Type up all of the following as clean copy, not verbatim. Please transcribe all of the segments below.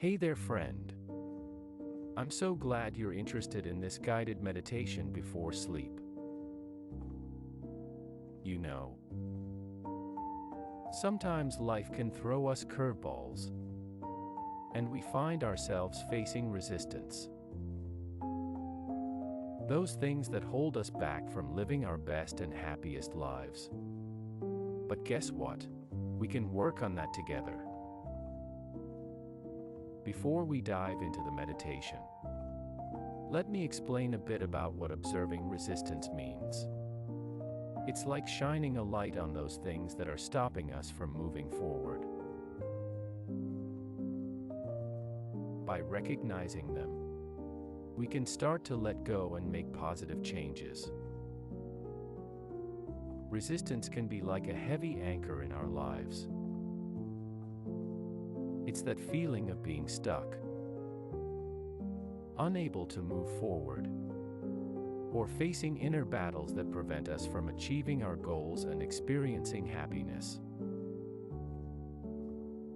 Hey there, friend. I'm so glad you're interested in this guided meditation before sleep. You know, sometimes life can throw us curveballs, and we find ourselves facing resistance. Those things that hold us back from living our best and happiest lives. But guess what? We can work on that together. Before we dive into the meditation, let me explain a bit about what observing resistance means. It's like shining a light on those things that are stopping us from moving forward. By recognizing them, we can start to let go and make positive changes. Resistance can be like a heavy anchor in our lives. It's that feeling of being stuck, unable to move forward, or facing inner battles that prevent us from achieving our goals and experiencing happiness.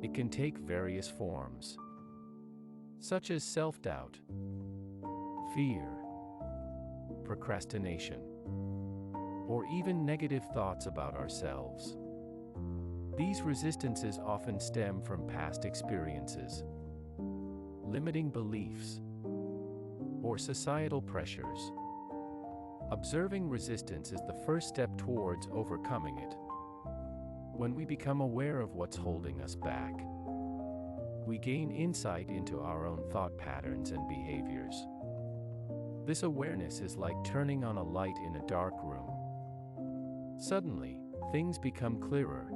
It can take various forms, such as self-doubt, fear, procrastination, or even negative thoughts about ourselves. These resistances often stem from past experiences, limiting beliefs, or societal pressures. Observing resistance is the first step towards overcoming it. When we become aware of what's holding us back, we gain insight into our own thought patterns and behaviors. This awareness is like turning on a light in a dark room. Suddenly, things become clearer,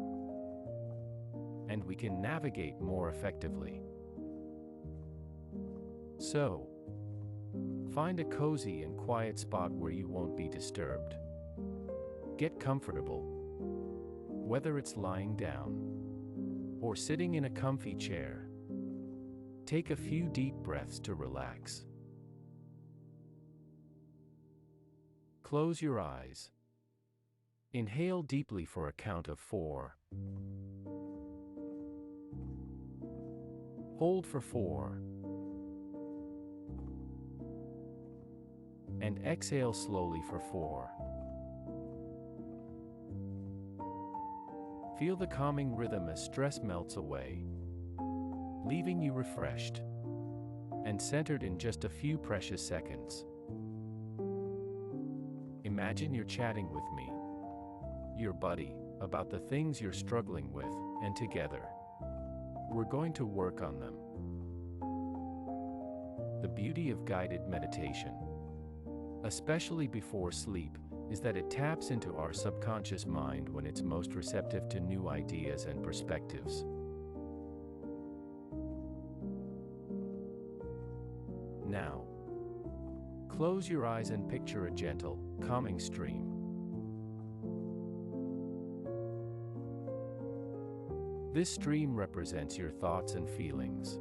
and we can navigate more effectively. So, find a cozy and quiet spot where you won't be disturbed. Get comfortable, whether it's lying down or sitting in a comfy chair. Take a few deep breaths to relax. Close your eyes. Inhale deeply for a count of 4. Hold for 4. And exhale slowly for 4. Feel the calming rhythm as stress melts away, leaving you refreshed and centered in just a few precious seconds. Imagine you're chatting with me, your buddy, about the things you're struggling with, and together, we're going to work on them. The beauty of guided meditation, especially before sleep, is that it taps into our subconscious mind when it's most receptive to new ideas and perspectives. Now, close your eyes and picture a gentle, calming stream. This stream represents your thoughts and feelings.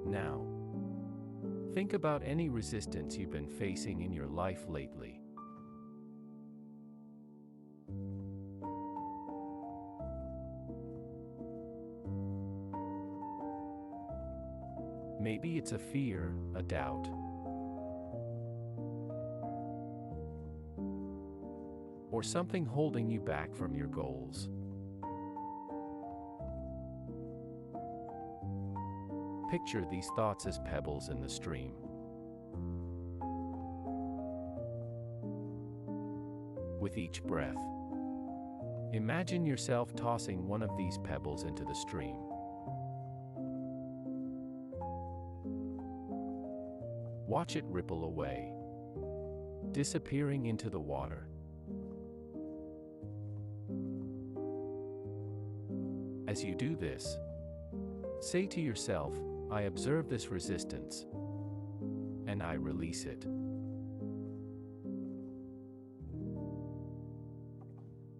Now, think about any resistance you've been facing in your life lately. Maybe it's a fear, a doubt, or something holding you back from your goals. Picture these thoughts as pebbles in the stream. With each breath, imagine yourself tossing one of these pebbles into the stream. Watch it ripple away, disappearing into the water. As you do this, say to yourself, I observe this resistance, and I release it.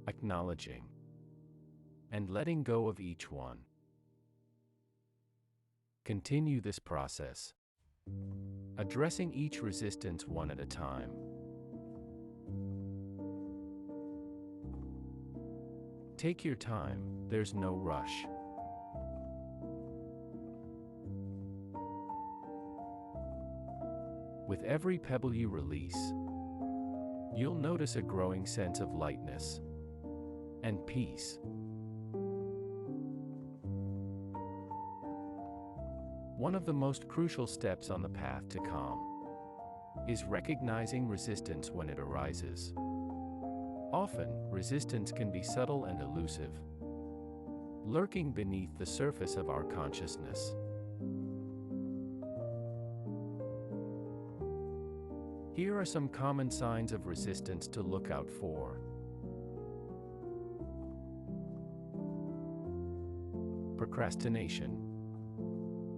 Acknowledging and letting go of each one. Continue this process, addressing each resistance one at a time. Take your time, there's no rush. With every pebble you release, you'll notice a growing sense of lightness and peace. One of the most crucial steps on the path to calm is recognizing resistance when it arises. Often, resistance can be subtle and elusive, lurking beneath the surface of our consciousness. Here are some common signs of resistance to look out for. Procrastination.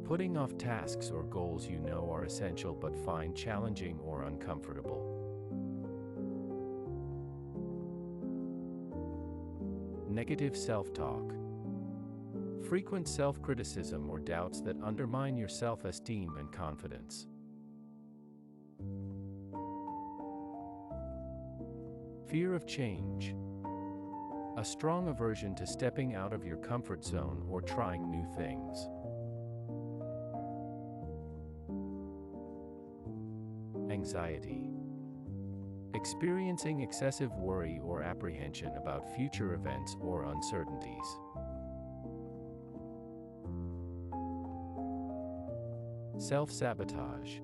Putting off tasks or goals you know are essential but find challenging or uncomfortable. Negative self-talk. Frequent self-criticism or doubts that undermine your self-esteem and confidence. Fear of change. A strong aversion to stepping out of your comfort zone or trying new things. Anxiety. Experiencing excessive worry or apprehension about future events or uncertainties. Self-sabotage.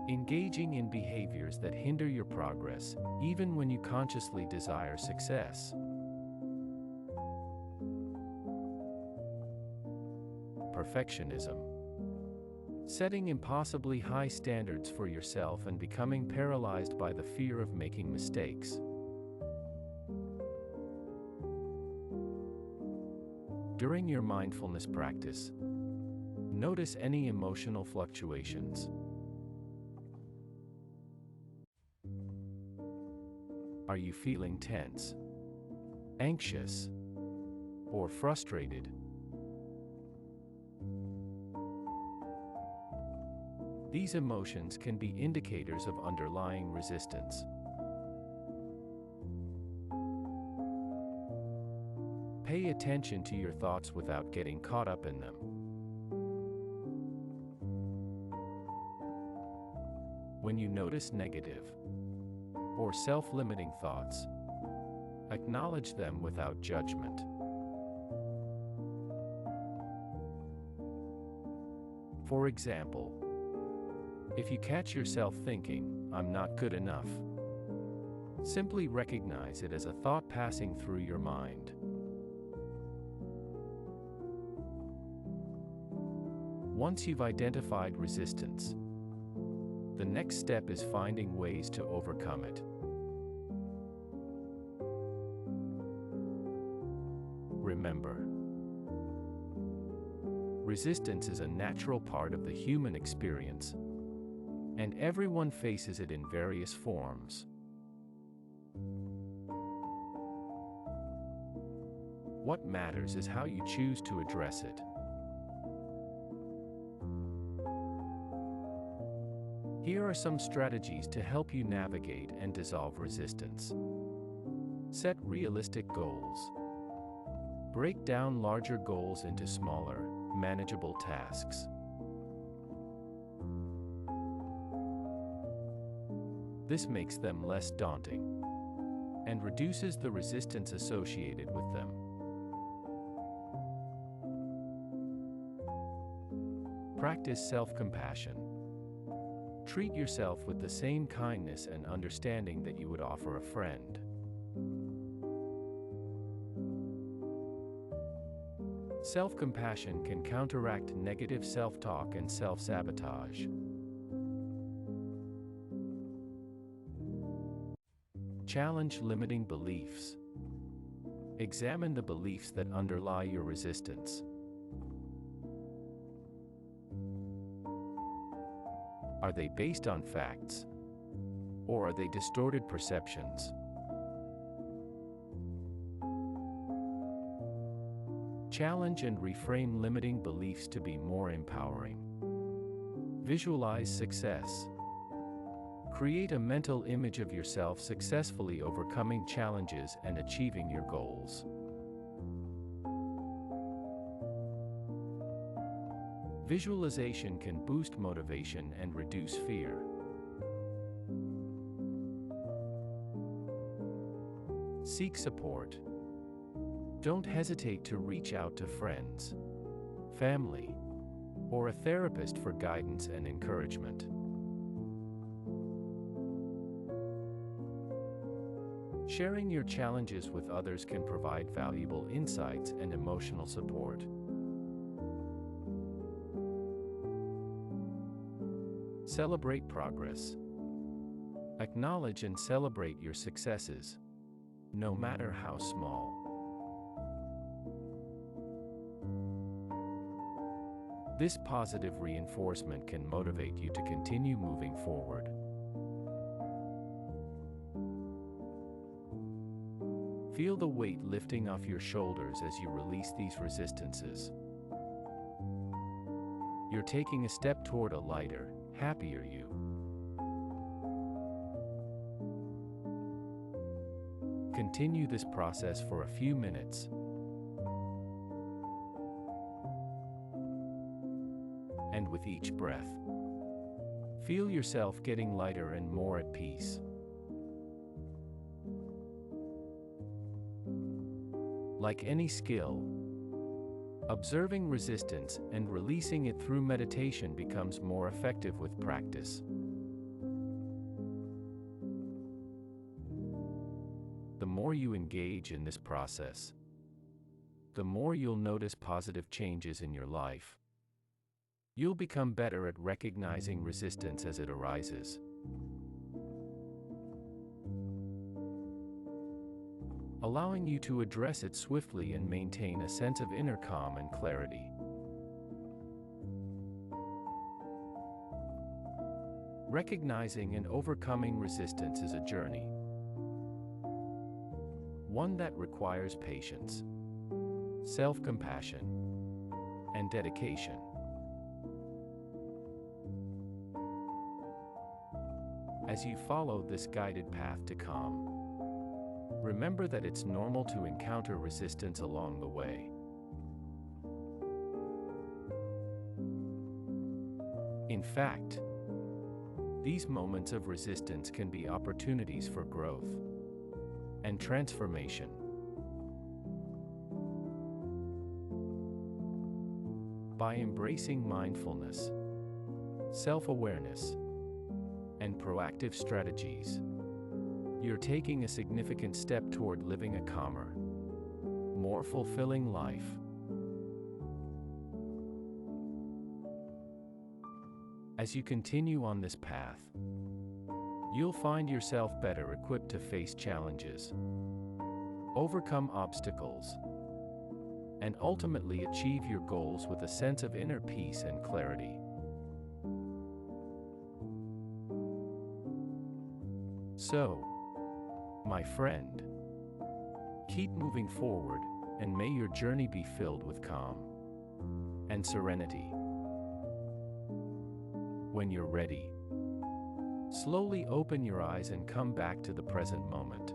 Engaging in behaviors that hinder your progress, even when you consciously desire success. Perfectionism. Setting impossibly high standards for yourself and becoming paralyzed by the fear of making mistakes. During your mindfulness practice, notice any emotional fluctuations. Are you feeling tense, anxious, or frustrated? These emotions can be indicators of underlying resistance. Pay attention to your thoughts without getting caught up in them. When you notice negative or self-limiting thoughts, acknowledge them without judgment. For example, if you catch yourself thinking, "I'm not good enough," simply recognize it as a thought passing through your mind. Once you've identified resistance, the next step is finding ways to overcome it. Remember, resistance is a natural part of the human experience, and everyone faces it in various forms. What matters is how you choose to address it. Here are some strategies to help you navigate and dissolve resistance. Set realistic goals. Break down larger goals into smaller, manageable tasks. This makes them less daunting and reduces the resistance associated with them. Practice self-compassion. Treat yourself with the same kindness and understanding that you would offer a friend. Self-compassion can counteract negative self-talk and self-sabotage. Challenge limiting beliefs. Examine the beliefs that underlie your resistance. Are they based on facts, or are they distorted perceptions? Challenge and reframe limiting beliefs to be more empowering. Visualize success. Create a mental image of yourself successfully overcoming challenges and achieving your goals. Visualization can boost motivation and reduce fear. Seek support. Don't hesitate to reach out to friends, family, or a therapist for guidance and encouragement. Sharing your challenges with others can provide valuable insights and emotional support. Celebrate progress. Acknowledge and celebrate your successes, no matter how small. This positive reinforcement can motivate you to continue moving forward. Feel the weight lifting off your shoulders as you release these resistances. You're taking a step toward a lighter, happier you. Continue this process for a few minutes. And with each breath, feel yourself getting lighter and more at peace. Like any skill, observing resistance and releasing it through meditation becomes more effective with practice. The more you engage in this process, the more you'll notice positive changes in your life. You'll become better at recognizing resistance as it arises. Allowing you to address it swiftly and maintain a sense of inner calm and clarity. Recognizing and overcoming resistance is a journey, one that requires patience, self-compassion, and dedication. As you follow this guided path to calm, remember that it's normal to encounter resistance along the way. In fact, these moments of resistance can be opportunities for growth and transformation. By embracing mindfulness, self-awareness, and proactive strategies, you're taking a significant step toward living a calmer, more fulfilling life. As you continue on this path, you'll find yourself better equipped to face challenges, overcome obstacles, and ultimately achieve your goals with a sense of inner peace and clarity. So, my friend, keep moving forward, and may your journey be filled with calm and serenity. When you're ready, slowly open your eyes and come back to the present moment.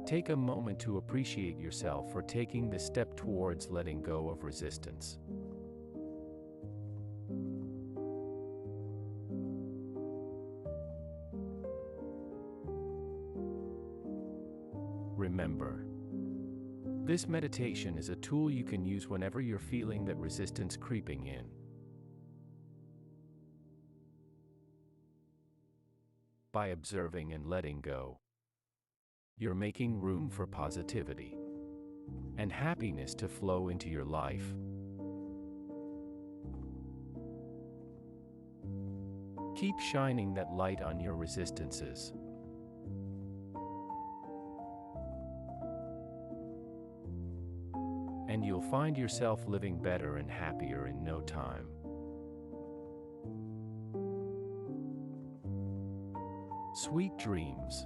Take a moment to appreciate yourself for taking this step towards letting go of resistance. Remember, this meditation is a tool you can use whenever you're feeling that resistance creeping in. By observing and letting go, you're making room for positivity and happiness to flow into your life. Keep shining that light on your resistances. And you'll find yourself living better and happier in no time. Sweet dreams.